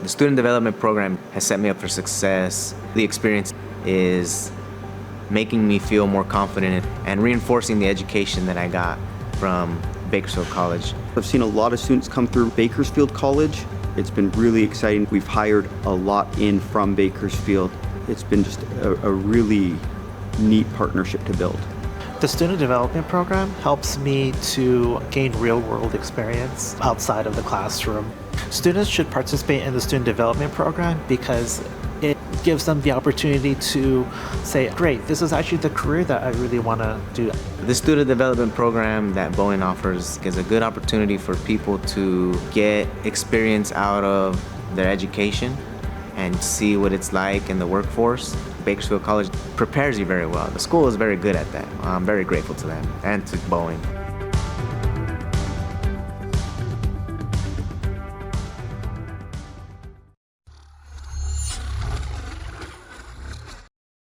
The student development program has set me up for success. The experience is making me feel more confident and reinforcing the education that I got from Bakersfield College. I've seen a lot of students come through Bakersfield College. It's been really exciting. We've hired a lot in from Bakersfield. It's been just a really neat partnership to build. The student development program helps me to gain real-world experience outside of the classroom. Students should participate in the student development program because it gives them the opportunity to say, great, this is actually the career that I really want to do. The student development program that Boeing offers is a good opportunity for people to get experience out of their education and see what it's like in the workforce. Bakersfield College prepares you very well. The school is very good at that. I'm very grateful to them and to Boeing.